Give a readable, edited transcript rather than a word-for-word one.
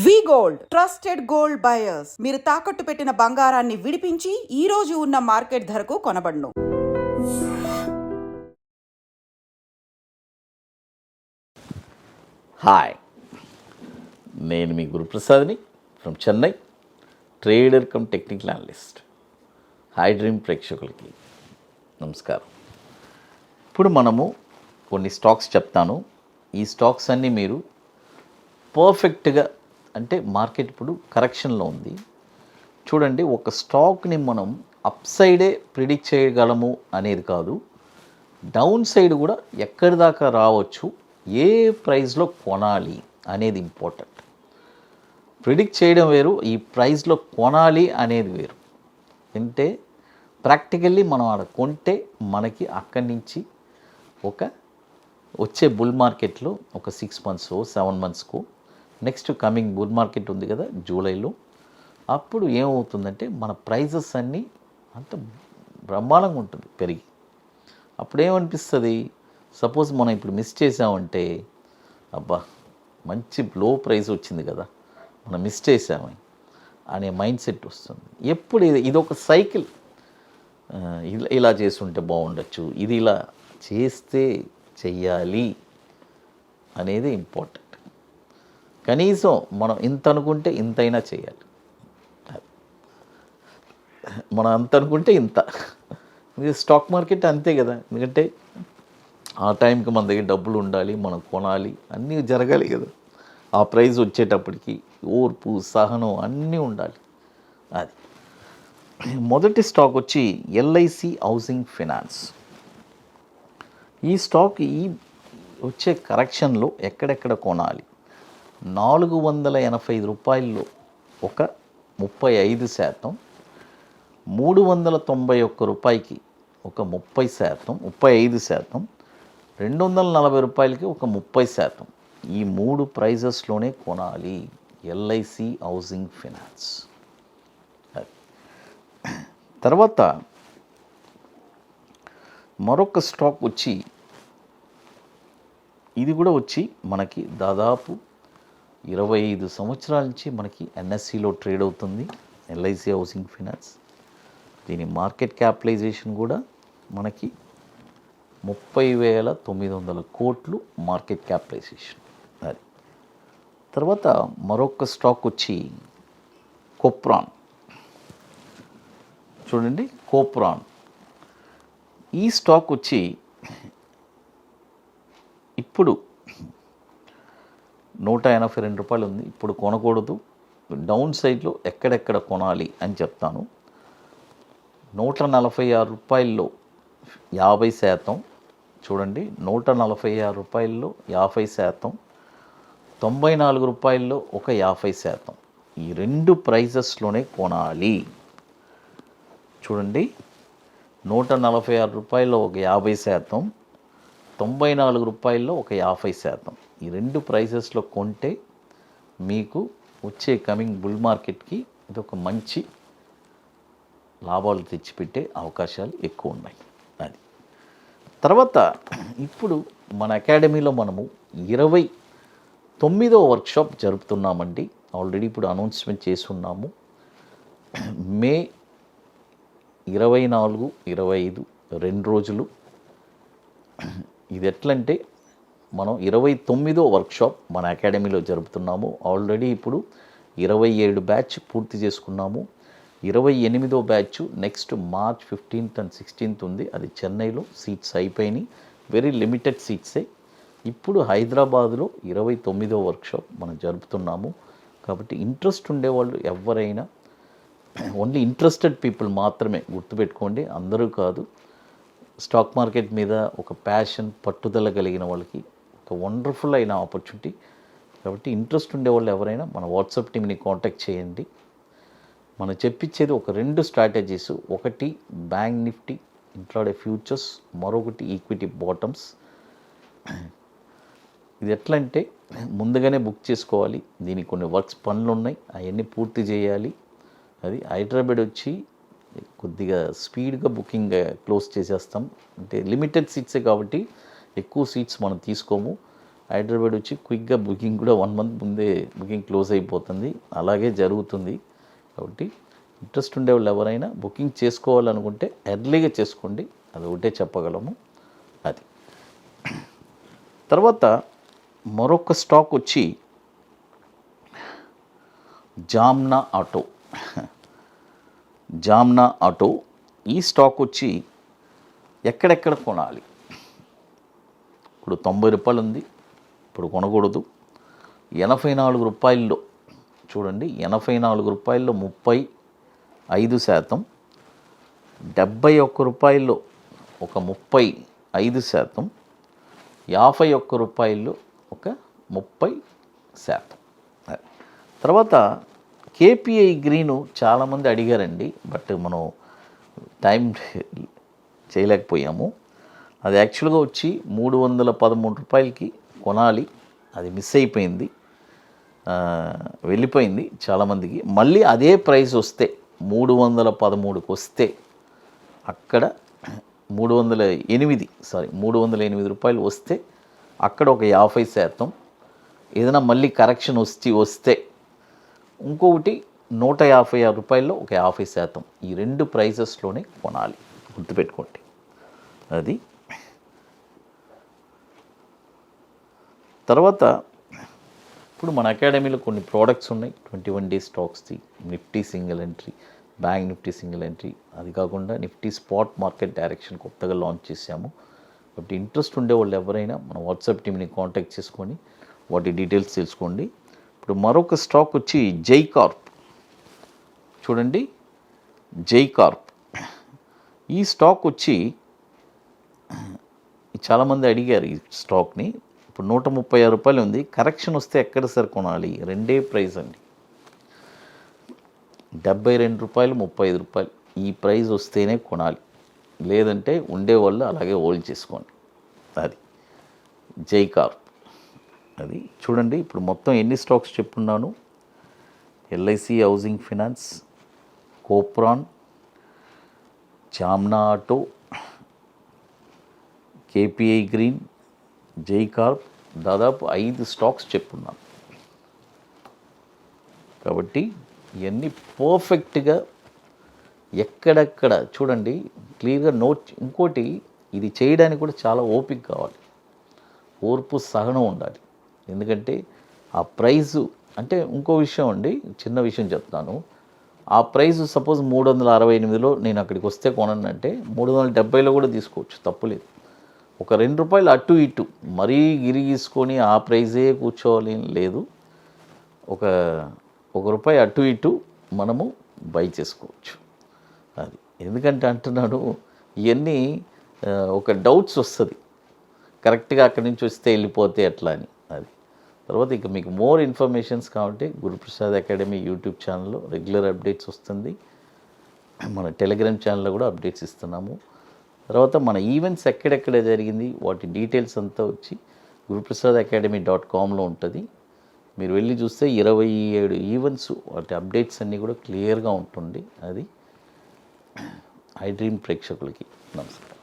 వి gold trusted gold buyers. మీరు తాకట్టు పెట్టిన బంగారాన్ని విడిపించి ఈ రోజు ఉన్న మార్కెట్ ధరకు కొనబడును. హాయ్, నేను మీ గురుప్రసాద్ని from Chennai, trader cum technical analyst. Hi dream ప్రేక్షకులకి నమస్కారం. ఇప్పుడు మనము కొన్ని స్టాక్స్ చెప్తాను. ఈ స్టాక్స్ అన్నీ మీరు పర్ఫెక్ట్గా, అంటే మార్కెట్ ఇప్పుడు కరెక్షన్లో ఉంది చూడండి. ఒక స్టాక్ని మనం అప్ సైడే ప్రిడిక్ట్ చేయగలము అనేది కాదు, డౌన్ సైడ్ కూడా ఎక్కడి దాకా రావచ్చు, ఏ ప్రైస్లో కొనాలి అనేది ఇంపార్టెంట్. ప్రిడిక్ట్ చేయడం వేరు, ఈ ప్రైస్లో కొనాలి అనేది వేరు. అంటే ప్రాక్టికల్లీ మనం ఆడ కొంటే మనకి అక్కడి నుంచి ఒక వచ్చే బుల్ మార్కెట్లో ఒక 6 months 7 monthsకు నెక్స్ట్ కమింగ్ బుల్ మార్కెట్ ఉంది కదా జూలైలో, అప్పుడు ఏమవుతుందంటే మన ప్రైజెస్ అన్నీ అంత బ్రహ్మాండంగా ఉంటుంది పెరిగి. అప్పుడు ఏమనిపిస్తుంది, సపోజ్ మనం ఇప్పుడు మిస్ చేసామంటే అబ్బా మంచి లో ప్రైస్ వచ్చింది కదా, మనం మిస్ చేసామని అనే మైండ్ సెట్ వస్తుంది. ఎప్పుడు ఇది ఒక సైకిల్, ఇలా చేస్తుంటే బాగుండొచ్చు, ఇది ఇలా చేస్తే చెయ్యాలి అనేది ఇంపార్టెంట్. కనీసం మనం ఇంత అనుకుంటే ఇంతైనా చేయాలి, మనం అంత అనుకుంటే ఇంత. ఇది స్టాక్ మార్కెట్ అంతే కదా, ఎందుకంటే ఆ టైంకి మన దగ్గర డబ్బులు ఉండాలి, మనం కొనాలి, అన్నీ జరగాలి కదా. ఆ ప్రైస్ వచ్చేటప్పటికి ఓర్పు సహనం అన్నీ ఉండాలి. అది మొదటి స్టాక్ వచ్చి ఎల్ఐసి హౌసింగ్ ఫైనాన్స్. ఈ స్టాక్ ఈ వచ్చే కరెక్షన్లో ఎక్కడెక్కడ కొనాలి, 485 రూపాయల్లో ఒక 35%, 391 రూపాయికి ఒక 30%, 35%, 240 రూపాయలకి ఒక 30%. ఈ 3 ప్రైజెస్లోనే కొనాలి ఎల్ఐసి హౌసింగ్ ఫైనాన్స్. తర్వాత మరొక స్టాక్ వచ్చి, ఇది కూడా వచ్చి మనకి దాదాపు 25 సంవత్సరాల నుంచి మనకి ఎన్ఎస్సిలో ట్రేడ్ అవుతుంది ఎల్ఐసి హౌసింగ్ ఫైనాన్స్. దీని మార్కెట్ క్యాపిటలైజేషన్ కూడా మనకి 30,900 కోట్లు మార్కెట్ క్యాపిటలైజేషన్. అది తర్వాత మరొక స్టాక్ వచ్చి కొప్రాన్. చూడండి కోప్రాన్, ఈ స్టాక్ వచ్చి ఇప్పుడు 182 రూపాయలు ఉంది. ఇప్పుడు కొనకూడదు, డౌన్ సైడ్లో ఎక్కడెక్కడ కొనాలి అని చెప్తాను. 146 రూపాయల్లో 50%, చూడండి 146 రూపాయల్లో 50%, 94 రూపాయల్లో ఒక 50%. ఈ 2 ప్రైజెస్లోనే కొనాలి. చూడండి 146 రూపాయల్లో ఒక 50%, 94 రూపాయల్లో ఒక 50%. ఈ 2 ప్రైజెస్లో కొంటే మీకు వచ్చే కమింగ్ బుల్ మార్కెట్కి ఇది ఒక మంచి లాభాలు తెచ్చిపెట్టే అవకాశాలు ఎక్కువ ఉన్నాయి. అది తర్వాత ఇప్పుడు మన అకాడమీలో మనము 29వ వర్క్షాప్ జరుపుతున్నామండి. ఆల్రెడీ ఇప్పుడు అనౌన్స్మెంట్ చేస్తున్నాము. మే 24, 25 2 రోజులు. ఇది ఎట్లంటే మనం 29వ వర్క్షాప్ మన అకాడమీలో జరుపుతున్నాము. ఆల్రెడీ ఇప్పుడు 27 బ్యాచ్ పూర్తి చేసుకున్నాము. 28వ batch next March 15th and 16th ఉంది. అది చెన్నైలో సీట్స్ అయిపోయినాయి, వెరీ లిమిటెడ్ సీట్సే. ఇప్పుడు హైదరాబాద్లో 29వ వర్క్షాప్ మనం జరుపుతున్నాము. కాబట్టి ఇంట్రెస్ట్ ఉండేవాళ్ళు ఎవరైనా, ఓన్లీ ఇంట్రెస్టెడ్ పీపుల్ మాత్రమే, గుర్తుపెట్టుకోండి, అందరూ కాదు. స్టాక్ మార్కెట్ మీద ఒక ప్యాషన్ పట్టుదల కలిగిన వాళ్ళకి ఒక వండర్ఫుల్ అయిన ఆపర్చునిటీ. కాబట్టి ఇంట్రెస్ట్ ఉండేవాళ్ళు ఎవరైనా మన వాట్సాప్ టీమ్ని కాంటాక్ట్ చేయండి. మనం చెప్పించేది ఒక 2 స్ట్రాటజీస్, ఒకటి బ్యాంక్ నిఫ్టీ ఇంట్రాడే ఫ్యూచర్స్, మరొకటి ఈక్విటీ బాటమ్స్. ఇది ఎట్లా అంటే ముందుగానే బుక్ చేసుకోవాలి. దీనికి కొన్ని పనులు ఉన్నాయి, అవన్నీ పూర్తి చేయాలి. అది హైదరాబాద్ వచ్చి కొద్దిగా స్పీడ్గా బుకింగ్ క్లోజ్ చేసేస్తాం. అంటే లిమిటెడ్ సీట్సే కాబట్టి ఎక్కువ సీట్స్ మనం తీసుకోము. హైదరాబాద్ వచ్చి క్విక్గా బుకింగ్ కూడా 1 మంత్ ముందే బుకింగ్ క్లోజ్ అయిపోతుంది, అలాగే జరుగుతుంది. కాబట్టి ఇంట్రెస్ట్ ఉండే వాళ్ళు ఎవరైనా బుకింగ్ చేసుకోవాలనుకుంటే ఎర్లీగా చేసుకోండి, అది ఒకటే చెప్పగలము. అది తర్వాత మరొక స్టాక్ వచ్చి జామ్నా ఆటో. ఈ స్టాక్ వచ్చి ఎక్కడెక్కడ కొనాలి? ఇప్పుడు 90 రూపాయలు ఉంది, ఇప్పుడు కొనకూడదు. 84 రూపాయల్లో చూడండి, 84 రూపాయల్లో 35%, 71 రూపాయల్లో ఒక 35%, 51 రూపాయల్లో ఒక 30%. తర్వాత కేపీఐ గ్రీను చాలామంది అడిగారండి, బట్ మనం టైం చేయలేకపోయాము. అది యాక్చువల్గా వచ్చి 313 రూపాయలకి కొనాలి, అది మిస్ అయిపోయింది, వెళ్ళిపోయింది చాలామందికి. మళ్ళీ అదే ప్రైస్ వస్తే 313కి వస్తే అక్కడ 308 రూపాయలు వస్తే అక్కడ ఒక 50%, ఏదైనా మళ్ళీ కరెక్షన్ వస్తే ఇంకొకటి 156 రూపాయల్లో ఒక 50%. ఈ 2 ప్రైసెస్లోనే కొనాలి, గుర్తుపెట్టుకోండి. అది తర్వాత ఇప్పుడు మన అకాడమీలో కొన్ని ప్రోడక్ట్స్ ఉన్నాయి, 21 డేస్ స్టాక్స్ది, Nifty single entry, bank Nifty single entry, అది కాకుండా నిఫ్టీ స్పాట్ మార్కెట్ డైరెక్షన్ కొత్తగా లాంచ్ చేశాము. కాబట్టి ఇంట్రెస్ట్ ఉండే వాళ్ళు ఎవరైనా మన వాట్సాప్ టీమ్ని కాంటాక్ట్ చేసుకొని వాటి డీటెయిల్స్ తెలుసుకోండి. ఇప్పుడు మరొక స్టాక్ వచ్చి జై కార్ప్. చూడండి, జై కార్ప్ ఈ స్టాక్ వచ్చి చాలామంది అడిగారు ఈ స్టాక్ని. ఇప్పుడు 136 రూపాయలు ఉంది, కరెక్షన్ వస్తే ఎక్కడ సార్ కొనాలి? 2 ప్రైస్ అండి, 72 రూపాయలు, 35 రూపాయలు. ఈ ప్రైస్ వస్తేనే కొనాలి, లేదంటే ఉండేవాళ్ళు అలాగే హోల్డ్ చేసుకోండి. అది జై కార్ప్. అది చూడండి, ఇప్పుడు మొత్తం ఎన్ని స్టాక్స్ చెప్పున్నాను: LIC Housing Finance, Copran, Jamna Auto, KPI Green, Jai Corp, దాదాపు 5 స్టాక్స్ చెప్పున్నాను. కాబట్టి ఇవన్నీ పర్ఫెక్ట్గా ఎక్కడెక్కడ చూడండి, క్లియర్గా నోట్. ఇంకోటి, ఇది చేయడానికి కూడా చాలా ఓపిక కావాలి, ఓర్పు సహనం ఉండాలి. ఎందుకంటే ఆ ప్రైజు అంటే ఇంకో విషయం అండి, చిన్న విషయం చెప్తాను. ఆ ప్రైజు సపోజ్ 368లో నేను అక్కడికి వస్తే కొనంటే 370లో కూడా తీసుకోవచ్చు, తప్పులేదు. ఒక 2 రూపాయలు అటు ఇటు మరీ గిరిగీసుకొని ఆ ప్రైజే కూర్చోవాలి లేదు, ఒక రూపాయి అటు ఇటు మనము బై చేసుకోవచ్చు. అది ఎందుకంటే అంటున్నాడు, ఇవన్నీ ఒక డౌట్స్ వస్తుంది, కరెక్ట్గా అక్కడి నుంచి వస్తే వెళ్ళిపోతే ఎట్లా అని. అది తర్వాత ఇక మీకు మోర్ ఇన్ఫర్మేషన్స్ కావాలంటే గురుప్రసాద్ అకాడమీ యూట్యూబ్ ఛానల్లో రెగ్యులర్ అప్డేట్స్ వస్తుంది, మన టెలిగ్రామ్ ఛానల్లో కూడా అప్డేట్స్ ఇస్తున్నాము. తర్వాత మన ఈవెంట్స్ ఎక్కడెక్కడ జరిగింది వాటి డీటెయిల్స్ అంతా వచ్చి guruprasadacademy.comలో ఉంటుంది. మీరు వెళ్ళి చూస్తే 27 ఈవెంట్స్, వాటి అప్డేట్స్ అన్నీ కూడా క్లియర్గా ఉంటుంది. అది ఐ డ్రీమ్ ప్రేక్షకులకి నమస్కారం.